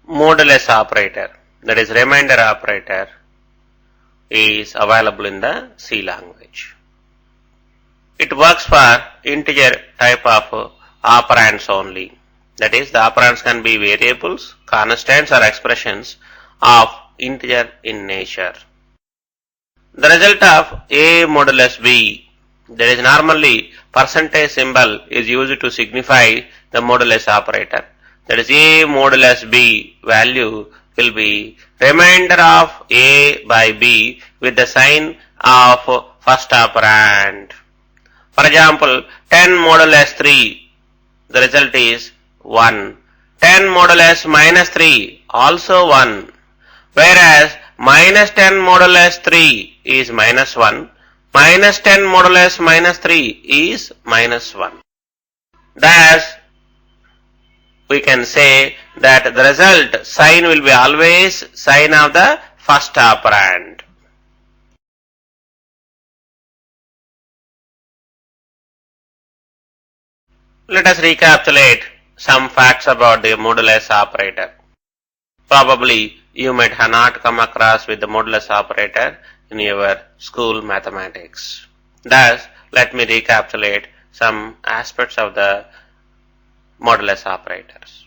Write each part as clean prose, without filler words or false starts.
modulus operator, that is remainder operator, is available in the C language. It works for integer type of operands only. That is, the operands can be variables, constants or expressions of integer in nature. The result of A modulus B, that is normally percentage symbol is used to signify the modulus operator. That is, A modulus B value will be remainder of A by B with the sign of first operand. For example, 10 modulus 3, the result is 1. 10 modulus minus 3, also 1. Whereas minus 10 modulus 3 is minus 1. Minus 10 modulus minus 3 is minus 1. Thus, we can say that the result sign will be always sign of the first operand. Let us recapitulate some facts about the modulus operator. Probably you might have not come across with the modulus operator in your school mathematics. Thus, let me recapitulate some aspects of the modulus operators.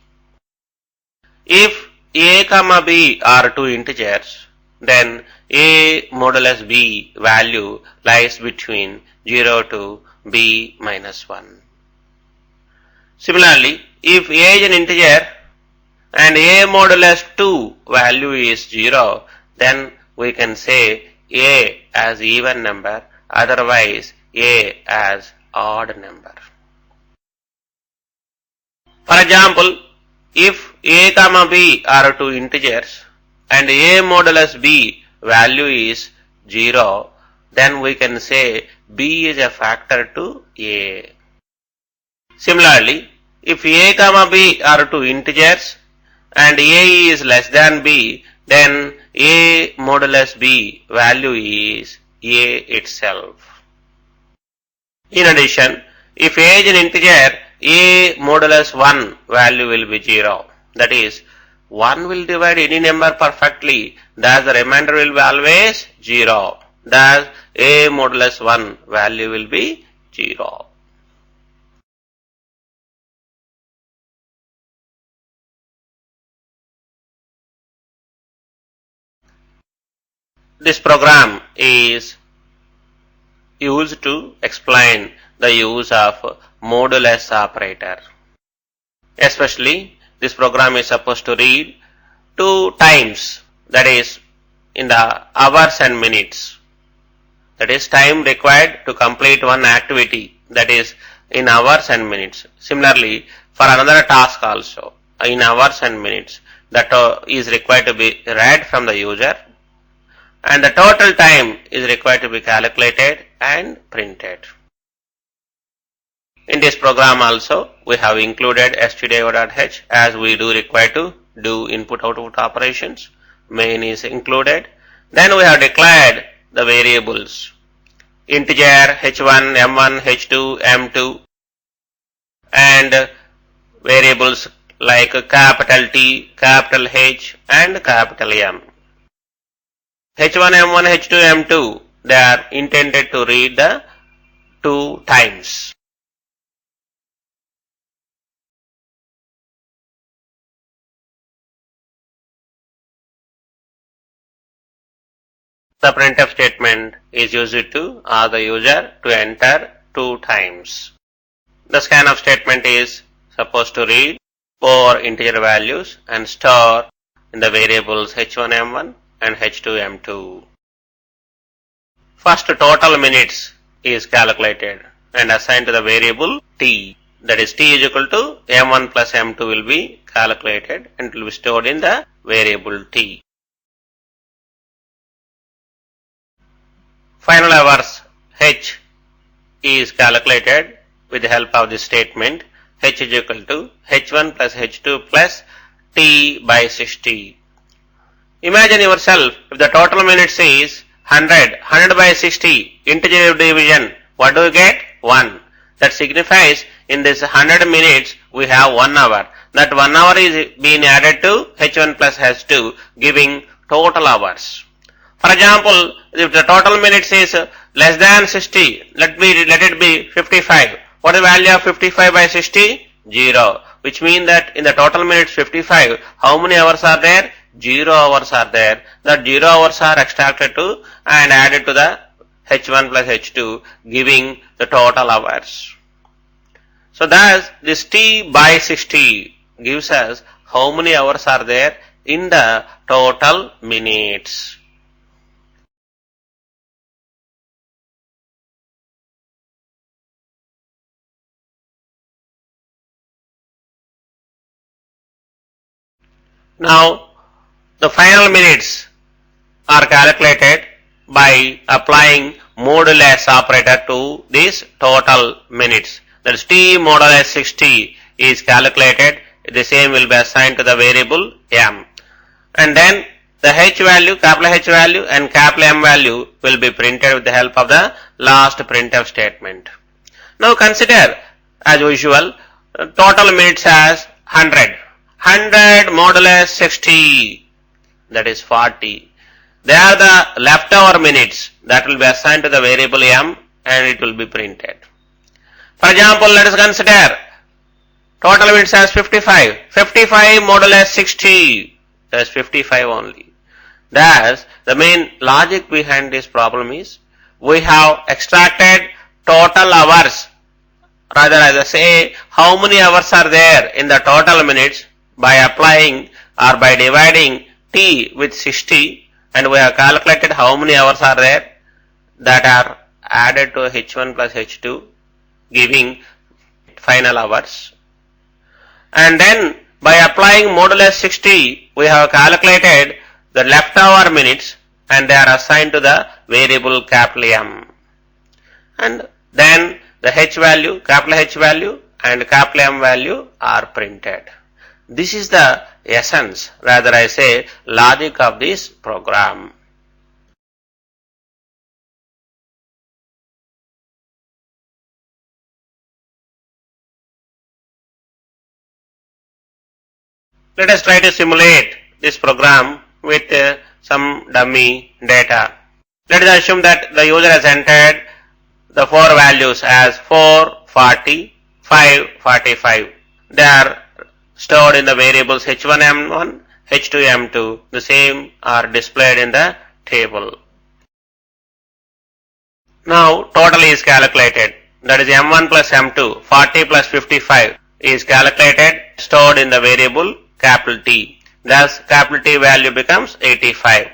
If A comma B are two integers, then A modulus B value lies between 0 to B minus 1. Similarly, if A is an integer and A modulus 2 value is 0, then we can say A as even number, otherwise A as odd number. For example, if A comma B are two integers and A modulus B value is 0, then we can say B is a factor to A. Similarly, if A comma B are two integers and A is less than B, then A modulus B value is A itself. In addition, if A is an integer, A modulus 1 value will be 0. That is, 1 will divide any number perfectly, thus the remainder will be always 0. Thus, A modulus 1 value will be 0. This program is used to explain the use of modulus operator. Especially, this program is supposed to read 2 times, that is, in the hours and minutes. That is, time required to complete one activity, that is, in hours and minutes. Similarly, for another task also, in hours and minutes, that is required to be read from the user, and the total time is required to be calculated and printed. In this program also, we have included stdio.h as we do require to do input-output operations. Main is included. Then we have declared the variables. Integer h1, m1, h2, m2 and variables like capital T, capital H and capital M. H1, M1, H2, M2, they are intended to read the 2 times. The printf statement is used to ask the user to enter 2 times. The scanf statement is supposed to read 4 integer values and store in the variables h1, m1 and h2, m2. First total minutes is calculated and assigned to the variable t. That is, t is equal to m1 plus m2 will be calculated and it will be stored in the variable t. Final hours h is calculated with the help of this statement. H is equal to h1 plus h2 plus t by 60. Imagine yourself, if the total minutes is 100 by 60 integer division, what do you get? 1. That signifies in this 100 minutes we have 1 hour. that 1 hour is being added to H1 plus H2, giving total hours. For example, if the total minutes is less than 60, let it be 55. What is the value of 55 by 60? 0. Which means that in the total minutes 55, how many hours are there? 0 hours are there. That 0 hours are extracted to and added to the H1 plus H2, giving the total hours. So thus this T by 60 gives us how many hours are there in the total minutes. Now the final minutes are calculated by applying modulus operator to this total minutes. That is T modulus 60 is calculated. The same will be assigned to the variable M. And then the H value, capital H value and capital M value will be printed with the help of the last printf statement. Now consider, as usual, total minutes as 100. 100 modulus 60, that is 40. They are the leftover minutes that will be assigned to the variable M and it will be printed. For example, let us consider total minutes as 55. 55 modulus 60, that is 55 only. Thus, the main logic behind this problem is we have extracted total hours, rather as I say, how many hours are there in the total minutes by applying or by dividing T with 60, and we have calculated how many hours are there that are added to H1 plus H2, giving final hours. And then by applying modulus 60, we have calculated the leftover minutes and they are assigned to the variable capital M. And then the H value, capital H value and capital M value are printed. This is the essence, rather I say, logic of this program. Let us try to simulate this program with some dummy data. Let us assume that the user has entered the 4 values as 4, 40, 5, 45. They are stored in the variables H1M1, H2M2. The same are displayed in the table. Now total is calculated. That is M1 plus M2, 40 plus 55 is calculated, stored in the variable capital T. Thus capital T value becomes 85.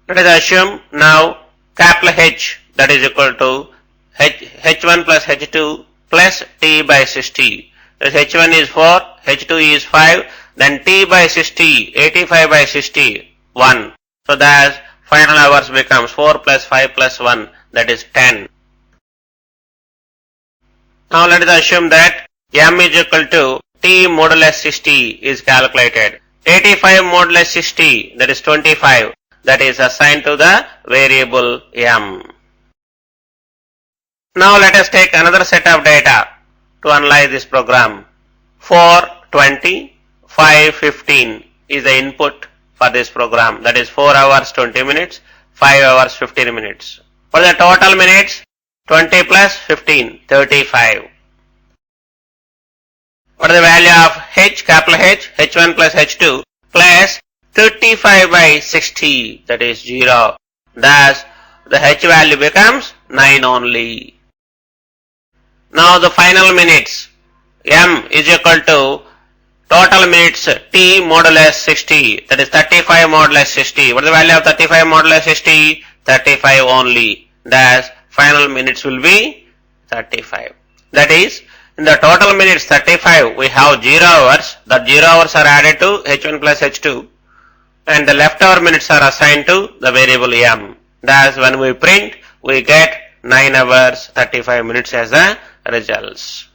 Let us assume now capital H, that is equal to H1 plus H2 plus T by 60. Thus H1 is 4, H2 is 5, then T by 60, 85 by 60, 1. So thus final hours becomes 4 plus 5 plus 1, that is 10. Now let us assume that M is equal to T modulus 60 is calculated. 85 modulus 60, that is 25, that is assigned to the variable M. Now let us take another set of data to analyze this program. 4, 20, 5, 15 is the input for this program. That is 4 hours 20 minutes, 5 hours 15 minutes. For the total minutes, 20 plus 15, 35. What is the value of H, capital H, H1 plus H2 plus 35 by 60, that is 0. Thus, the H value becomes 9 only. Now the final minutes, M is equal to total minutes T modulus 60, that is 35 modulus 60. What is the value of 35 modulus 60? 35 only. Thus, final minutes will be 35. That is, in the total minutes 35, we have 0 hours. The 0 hours are added to H1 plus H2 and the leftover minutes are assigned to the variable M. Thus, when we print, we get 9 hours 35 minutes as the results.